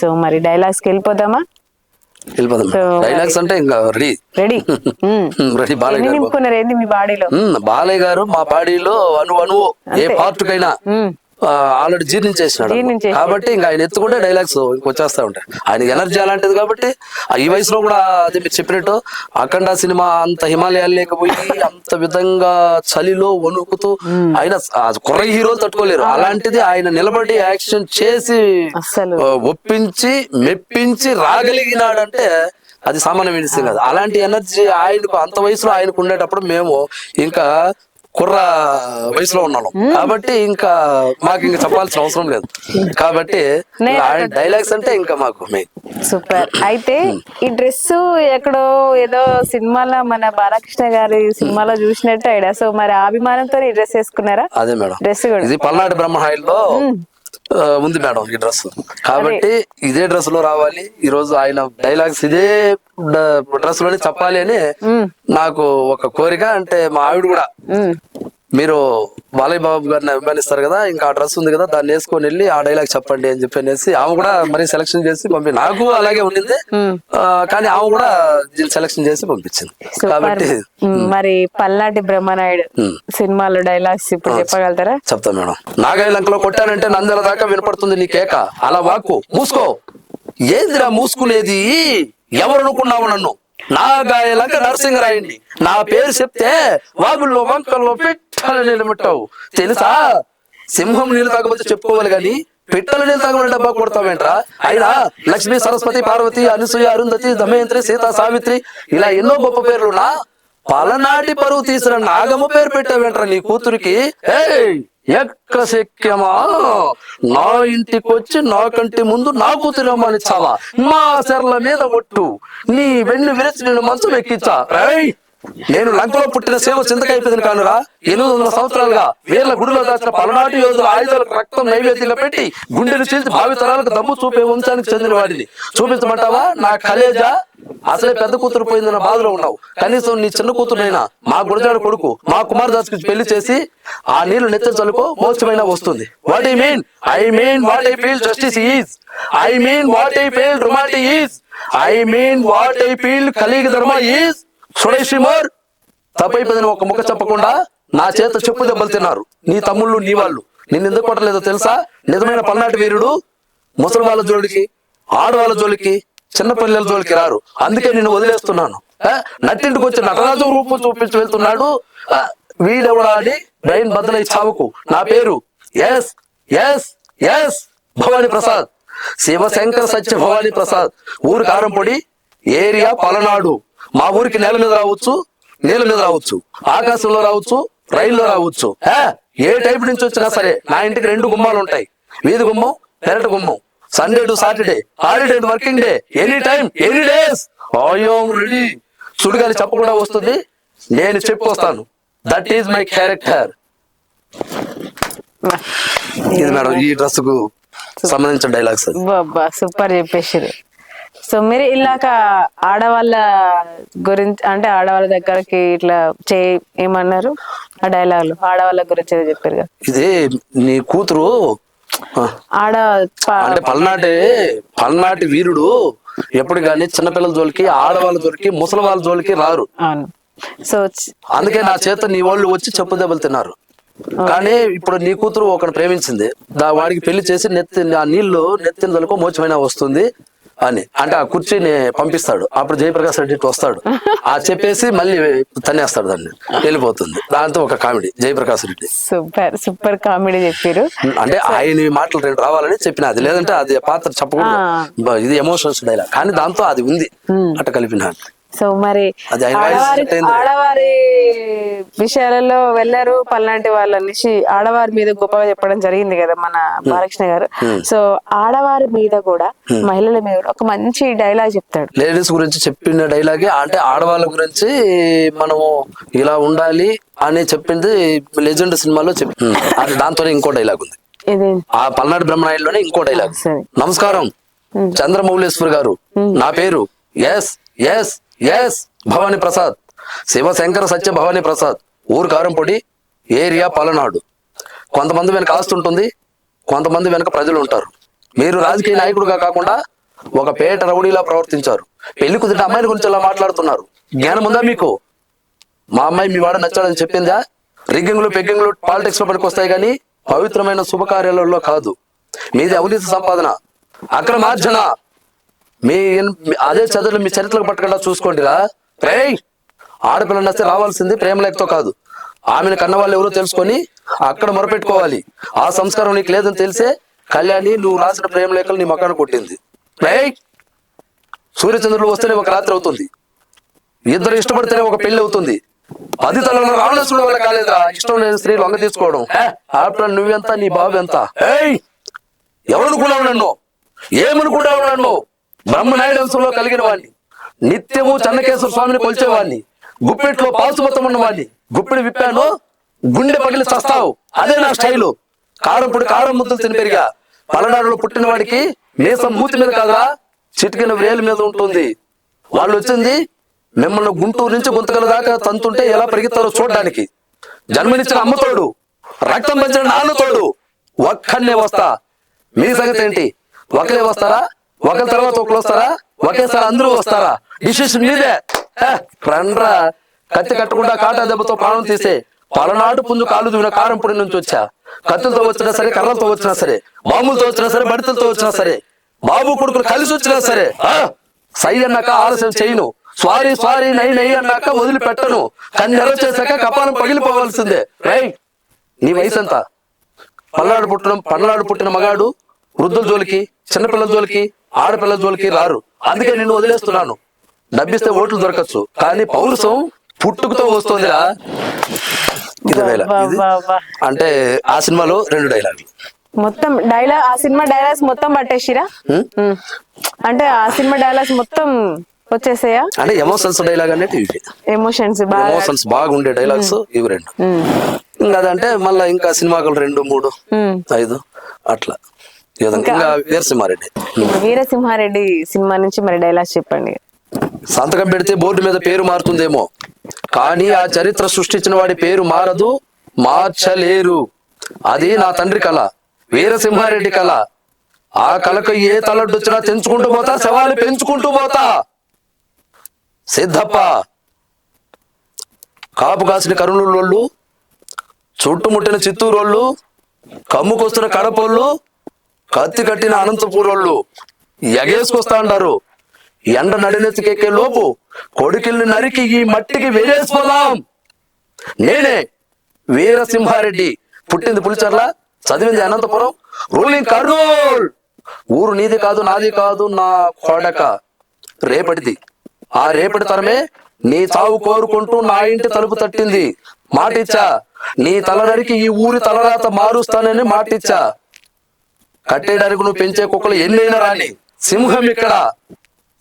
So మరి dialogues కి వెళ్ళిపోదామా? డైలాగ్స్ అంటే ఇంకా రెడీ రెడీ రెడీ. బాలయ్య గారు నింపుకున్నారు ఏంది మీ బాడీలో? బాలయ్య గారు మా బాడీలో అణువు ఏ పార్ట్ కైనా ఆల్రెడీ జీర్ణించేసినాడు కాబట్టి ఇంకా ఆయన ఎత్తుకుంటే డైలాగ్స్ వచ్చేస్తా ఉంటాయి. ఆయనకి ఎనర్జీ అలాంటిది కాబట్టి ఈ వయసులో కూడా అదే మీరు చెప్పినట్టు అఖండ సినిమా అంత హిమాలయాలు లేకపోయి అంత విధంగా చలిలో వణుకుతూ ఆయన కుర్ర హీరోలు తట్టుకోలేరు. అలాంటిది ఆయన నిలబడి యాక్షన్ చేసి ఒప్పించి మెప్పించి రాగలిగినాడంటే అది సామాన్యమైన విషయం కాదు. అలాంటి ఎనర్జీ ఆయనకు అంత వయసులో ఆయనకు ఉండేటప్పుడు మేము ఇంకా కుర్ర వయసులో ఉన్నాం కాబట్టి ఇంకా మాకు ఇంకా చెప్పాల్సిన అవసరం లేదు. కాబట్టి ఆయన డైలాగ్స్ అంటే ఇంకా మాకు మెయిన్. సూపర్. అయితే ఈ డ్రెస్ ఎక్కడో ఏదో సినిమాలో మన బాలకృష్ణ గారి సినిమాలో చూసినట్టు ఐడియా. సో మరి అభిమానంతో ఈ డ్రెస్ వేసుకున్నారా? అదే మేడం, డ్రెస్ కూడా ఇది పల్నాడు బ్రహ్మహాయిల్లో ఉంది మేడం ఈ డ్రెస్. కాబట్టి ఇదే డ్రెస్ లో రావాలి ఈ రోజు. ఆయన డైలాగ్స్ ఇదే డ్రెస్ లోనే చెప్పాలి అని నాకు ఒక కోరిక. అంటే మా ఆవిడ కూడా మీరు బాలయ్య బాబు గారిని అభిమానిస్తారు కదా, ఇంకా ఆ డ్రెస్ ఉంది కదా దాన్ని వేసుకొని వెళ్ళి ఆ డైలాగ్ చెప్పండి అని చెప్పనేసి ఆమె కూడా మరి సెలక్షన్ చేసి పంపి. నాకు అలాగే ఉండింది కానీ ఆమె కూడా సెలక్షన్ చేసి పంపించింది. కాబట్టి మరి పల్నాటి బ్రహ్మనాయుడు సినిమాలో డైలాగ్స్ ఇప్పుడు చెప్పగలుగుతారా? చెప్తా మేడం. నాగాయలంకలో కొట్టానంటే నందల దాకా వినపడుతుంది నీ కేక, అలా వాక్కు మూసుకో. ఏందిరా మూసుకునేది? ఎవరనుకున్నావు నన్ను? నాగాయలంక నరసింహరాయుడిని. నా పేరు చెప్తే వాగుల్లో వంకల్లో పెట్టాలని నిలబెట్టావు తెలుసా? సింహం నీళ్ళు తాగకపోతే చెప్పుకోవాలి గాని పిట్టలు నీళ్ళు తాగమని డబ్బా కొడతావేంట్రా? అయినా లక్ష్మీ, సరస్వతి, పార్వతి, అనసూయ, అరుంధతి, దమయంత్రి, సీత, సావిత్రి ఇలా ఎన్నో గొప్ప పేర్లున్నా పలనాటి పరువు తీసిన నాగమ్మ పేరు పెట్టావేంట్రా నీ కూతురికి? ఎక్కశక్యమా? నా ఇంటికి వచ్చి నాకంటి ముందు నా కూతురు అమ్మానిచ్చావా? మా సెర్ల మీద ఒట్టు నీ వెన్ను విరిచి నేను మంచం ఎక్కించా. నేను లంకలో పుట్టిన సేవ చింతకైపోయింది కానురా. 800 సంవత్సరాలుగా వీళ్ళ గుడిలో దాచిన పలనాటి యోధుల ఆయుధాలకు రక్తం నైవేద్యంగా పెట్టి గుండెలు చీల్చి భావితరాలకు దమ్ము చూపే వంశానికి చెందిన వాడిని. చూపించమంటావా నా కలేజా? అసలే పెద్ద కూతురు పోయిందన్న బాధలో ఉన్నావు. కనీసం నీ చిన్న కూతురునైనా మా గురజాడ కొడుకు మా కుమార్ దాస్ కి పెళ్లి చేసి ఆ నీళ్లు నెత్తిన చలుకో మోక్షమైనా వస్తుంది. What I mean what I feel justice is. I mean what I feel romantic is. I mean what I feel కలిగి ధర్మ ఈజ్. సుడేశ్వర్ తప్పైపోయిందని ఒక ముఖ చెప్పకుండా నా చేత చెప్పు దెబ్బలు తిన్నారు నీ తమ్ముళ్ళు నీ వాళ్ళు. నిన్ను ఎందుకు కొట్టలేదో తెలుసా? నిజమైన పల్నాటి వీరుడు ముసలి వాళ్ళ జోలికి, ఆడవాళ్ళ జోలికి, చిన్నపిల్లల జోలికి రారు. అందుకే నిన్ను వదిలేస్తున్నాను. నట్టింటికి వచ్చి నటరాజు రూపం చూపించి వెళ్తున్నాడు వీడెవడా అని బ్రెయిన్ బద్దలై చావుకు. నా పేరు S S S Bhavani Prasad, Shivashankara Satya Bhavani Prasad. ఊరు కారంపొడి, ఏరియా పలనాడు. మా ఊరికి నేల మీద రావచ్చు, నీళ్ళ మీద రావచ్చు, ఆకాశంలో రావచ్చు, రైల్లో రావచ్చు. ఏ టైప్ నుంచి వచ్చినా సరే నా ఇంటికి 2 గుమ్మాలు ఉంటాయి. వీధి గుమ్మం, పెరటి గుమ్మం. Sunday to Saturday, holiday to working day, any time any days I am ready. సుడిగాలి చెప్పకుండా వస్తుంది, నేను చెప్పొస్తాను. That is my character. ఇది మేడం ఈ డ్రెస్ కు సంబంధించిన డైలాగ్స్. సూపర్ చెప్పేసారు. సో మీరు ఇలాక ఆడవాళ్ళ గురించి అంటే ఆడవాళ్ళ దగ్గరకి ఇట్లా ఏమన్నారు ఆ డైలాగులు? ఆడవాళ్ళ గురించి చెప్పారు కదా. ఇది నీ కూతురు అంటే పల్నాటి వీరుడు ఎప్పుడు కానీ చిన్నపిల్లల జోలికి, ఆడవాళ్ళ జోలికి, ముసలి వాళ్ళ జోలికి రారు. సో అందుకే నా చేత నీ వాళ్ళు వచ్చి చెప్పు దెబ్బలు తిన్నారు. కానీ ఇప్పుడు నీ కూతురు ఒకటి ప్రేమించింది, వాడికి పెళ్లి చేసి ఆ నీళ్లు నెత్తిన తలకు మోచమైనా వస్తుంది అని అంటే ఆ కుర్చీని పంపిస్తాడు. అప్పుడు జయప్రకాష్ రెడ్డి వస్తాడు, ఆ చెప్పేసి మళ్ళీ తన్నేస్తాడు, దాన్ని వెళ్ళిపోతుంది. దాంతో ఒక comedy Jayaprakash Reddy. Super comedy చెప్పారు. అంటే ఆయన మాటలు 2 రావాలని చెప్పిన, అది లేదంటే అది పాత్ర చెప్పకూడదు. ఇది ఎమోషనల్స్ డైలాగ్ కానీ దాంతో అది ఉంది అట్ట కలిపిన. సో మరి ఆడవారి విషయాలలో వెళ్ళారు పల్నాటి వాళ్ళని ఆడవారి మీద గొప్పగా చెప్పడం జరిగింది కదా మన బాలకృష్ణ గారు. సో ఆడవారి మీద కూడా మహిళల మీద ఒక మంచి డైలాగ్ చెప్తాడు. లేడీస్ గురించి చెప్పిన డైలాగే అంటే ఆడవాళ్ళ గురించి మనము ఇలా ఉండాలి అని చెప్పింది లెజెండ్ సినిమాలో చెప్పి, అది దాంతోనే ఇంకో డైలాగ్ ఉంది. ఆ పల్నాడు బ్రహ్మనాయుడులోనే ఇంకో డైలాగ్. నమస్కారం చంద్రమౌళేశ్వర్ గారు, నా పేరు S S S Bhavani Prasad, Shivashankara Satya Bhavani Prasad. ఊరు కారంపొడి, ఏరియా పలనాడు. కొంతమంది వెనక ఆస్తి ఉంటుంది, కొంతమంది వెనక ప్రజలు ఉంటారు. మీరు రాజకీయ నాయకుడుగా కాకుండా ఒక పేట రౌడీలా ప్రవర్తించారు. పెళ్లి కుదిరిన అమ్మాయిని గురించి ఇలా మాట్లాడుతున్నారు. జ్ఞానం ఉందా మీకు? మా అమ్మాయి మీ వాడు నచ్చాడని చెప్పిందా? రిగ్గింగ్లు పెగ్గింగ్లు పాలిటిక్స్ లో పనికి వస్తాయి కానీ పవిత్రమైన శుభకార్యాలలో కాదు. మీది అవినీతి సంపాదన, అక్రమార్జన. మీ అదే చదువులు మీ చరిత్రలు పట్టకుండా చూసుకోండిరా. రేయ్, ఆడపిల్ల నస్తే రావాల్సింది ప్రేమ లేఖతో కాదు. ఆమెను కన్న వాళ్ళు ఎవరో తెలుసుకొని అక్కడ మొరపెట్టుకోవాలి. ఆ సంస్కారం నీకు లేదని తెలిసే కళ్యాణి నువ్వు రాసిన ప్రేమ లేఖలు నీ మకాన్ని కొట్టింది. రేయ్, సూర్యచంద్రులు వస్తేనే ఒక రాత్రి అవుతుంది, ఇద్దరు ఇష్టపడితేనే ఒక పెళ్లి అవుతుంది. 10 తలలో రావణాసుడు వల్ల కాలేదురా ఇష్టం లేని స్త్రీ లొంగ తీసుకోవడం. ఆఫ్టర్ నువ్వెంత, నీ బాబు ఎంత? ఎవరనుకున్నావు నన్ను? ఏమనుకున్నావు నన్ను? బ్రహ్మనాయుడు వంశంలో కలిగిన వాడిని, నిత్యము చెన్నకేశ్వర స్వామిని కొలిచేవాడిని, గుప్పెట్లో పాసుమతం ఉన్నవాడిని. గుప్పిడి విప్పాను, గుండె పగిలి చస్తావు. అదే నా స్టైలు. కారం ముద్దలు తిని పెరిగా. పలనాడులో పుట్టిన వాడికి మీసం మూతి మీద కాదురా, చిటికిన వేలు మీద ఉంటుంది. వాళ్ళు వచ్చింది మిమ్మల్ని గుంటూరు నుంచి గుంతకల దాకా తంతుంటే ఎలా పరిగెత్తారో చూడడానికి. జన్మనిచ్చిన అమ్మతోడు, రక్తం పంచిన నాన్నతోడు, ఒక్కనే వస్తా. మీ సంగతి ఏంటి? ఒకరే వస్తారా? ఒకరి తర్వాత ఒకరు వస్తారా? ఒకేసారి అందరూ వస్తారా? డిసిషన్ మీదే. రండ్రా, కత్తి కట్టకుండా కాటా దెబ్బతో ప్రాణం తీసే పలనాడు పుంజు కాలు దువ్విన కారంపొడి నుంచి వచ్చా. కత్తులతో వచ్చినా సరే, కర్రలతో వచ్చినా సరే, బాంబులతో వచ్చినా సరే, బడితలతో వచ్చినా సరే, బాబు కొడుకులు కలిసి వచ్చినా సరే సై అన్నాక ఆలస్యం చేయను. సారీ నై అన్నాక వదిలిపెట్టను. కన్నెర చేశాక కపాలం పగిలిపోవాల్సిందే. రై, నీ వయసు ఎంత? పల్నాడు పుట్టిన మగాడు వృద్ధుల జోలికి, చిన్నపిల్లల జోలికి, ఆడపిల్లల జోలికి రారు. అందుకే నిన్ను వదిలేస్తున్నాను. డబ్బిస్తే ఓట్లు దొరకచ్చు, కానీ పౌరుషం పుట్టుకతో వస్తుందిరా. ఇది డైలాగ్. అంటే ఆ సినిమాలో 2 డైలాగులు. మొత్తం డైలాగ్, ఆ సినిమా డైలాగ్స్ మొత్తం పట్టేసిరా? అంటే ఆ సినిమా డైలాగ్స్ మొత్తం వచ్చేసాయా? అంటే ఎమోషన్స్ డైలాగ్ అనేది ఇవి. ఎమోషన్స్ బాగుండే డైలాగ్స్ ఇవి 2. ఇంకా అదంటే మళ్ళా ఇంకా సినిమాలు 2, 3, 5 అట్లా. ఇంకా వీరసింహారెడ్డి సినిమా నుంచి మరి డైలాగ్స్ చెప్పండి. సంతకం పెడితే బోర్డు మీద పేరు మారుతుందేమో, కానీ ఆ చరిత్ర సృష్టించిన వాడి పేరు మారదు, మార్చలేరు. అది నా తండ్రి కళ, వీరసింహారెడ్డి కళ. ఆ కళకు ఏ తలడ్డొచ్చినా తెంచుకుంటూ పోతా, శవాలు పెంచుకుంటూ పోతా. సిద్ధప్ప, కాపు కాసిన కర్నూలు, చుట్టుముట్టిన చిత్తూరోళ్ళు, కమ్ముకొస్తున్న కడపోళ్ళు, కత్తి కట్టిన అనంతపూరోళ్ళు ఎగేసుకొస్తా అంటారు. ఎండ నడినెత్తికెక్కే లోపు కొడుకిల్ని నరికి ఈ మట్టికి వేరేసిపోదాం. నేనే వీరసింహారెడ్డి. పుట్టింది పులిచర్ల, చదివింది అనంతపురం, రూలింగ్ కర్నూల్. ఊరు నీది కాదు, నాది కాదు, నా కొడక రేపటిది. ఆ రేపటి తరమే నీ చావు కోరుకుంటూ నా ఇంటి తలుపు తట్టింది. మాటిచ్చా, నీ తల నరికి ఈ ఊరి తలరాత మారుస్తానని మాటిచ్చా. కట్టేయడానికి నువ్వు పెంచే కుక్కలు ఎన్నైనా రాని, సింహం ఇక్కడ.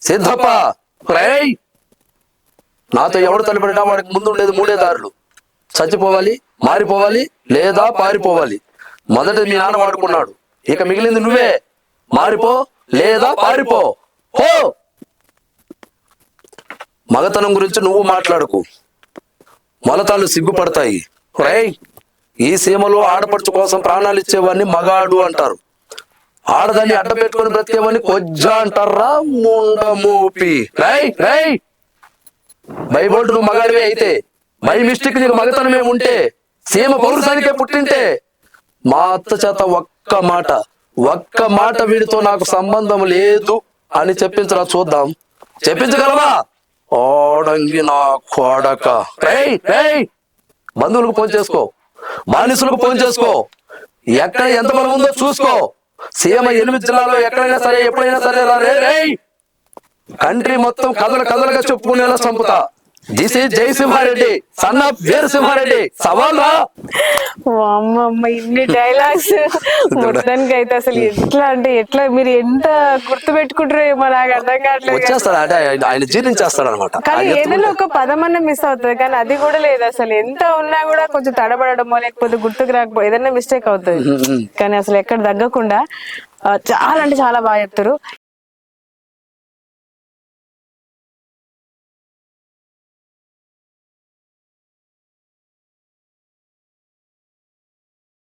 సిద్ధప్ప, రేయ్, నాతో ఎవడు తలపడినా వాడికి ముందు ఉండేది 3 దారులు. చచ్చిపోవాలి, మారిపోవాలి, లేదా పారిపోవాలి. మొదటి మీ నాన్న వాడుకున్నాడు, ఇక మిగిలింది నువ్వే. మారిపో లేదా పారిపో. హో, మగతనం గురించి నువ్వు మాట్లాడుకు, మొలతాళ్ళు సిగ్గుపడతాయి. రేయ్, ఈ సీమలో ఆడపడుచు కోసం ప్రాణాలు ఇచ్చేవాడిని మగాడు అంటారు. ఆడదాన్ని అడ్డ పెట్టుకుని బ్రతికేవాడిని కొజ్జా అంటారా ముండ మోపి. రేయ్, బైబోల్ట్ నువ్వు మగాడివే అయితే, బై మిస్టేక్ నీకు మగతనమే ఉంటే, సీమ పౌరుషానికే పుట్టింటే, మా అత్త చేత ఒక్క మాట వీడితో నాకు సంబంధం లేదు అని చెప్పించరా చూద్దాం. చెప్పించగలవా? ఓడంగి నా కొడక. రేయ్, బంధువులకు ఫోన్ చేసుకో, బానిసులకు ఫోన్ చేసుకో, ఎక్కడ ఎంత బలం ఉందో చూసుకో. సీమ 8 జిల్లాలో ఎక్కడైనా సరే, ఎప్పుడైనా సరే రేయ్, కంట్రీ మొత్తం కథలుగా చెప్పుకునేలా చంపుతా. This is Jayasimha Reddy, son of Veera Simha Reddy. సవాల్ రా. ఇన్ని డైలాగ్స్ మొత్తానికి అయితే అసలు ఎట్లా మీరు ఎంత గుర్తు పెట్టుకుంటారో ఏమో నాకు అర్థం కావట్లేదు. వచ్చేస్తాడు అంటే ఆయన జీర్ణించేస్తాడు అనమాట. కానీ ఏదైనా ఒక పదమన్నా మిస్ అవుతుంది, కానీ అది కూడా లేదు. అసలు ఎంత ఉన్నా కూడా కొంచెం తడబడమో లేకపోతే గుర్తుకు రాకపో ఏదైనా మిస్టేక్ అవుతుంది. కానీ అసలు ఎక్కడ తగ్గకుండా చాలా అంటే చాలా బాగా చెప్తారు.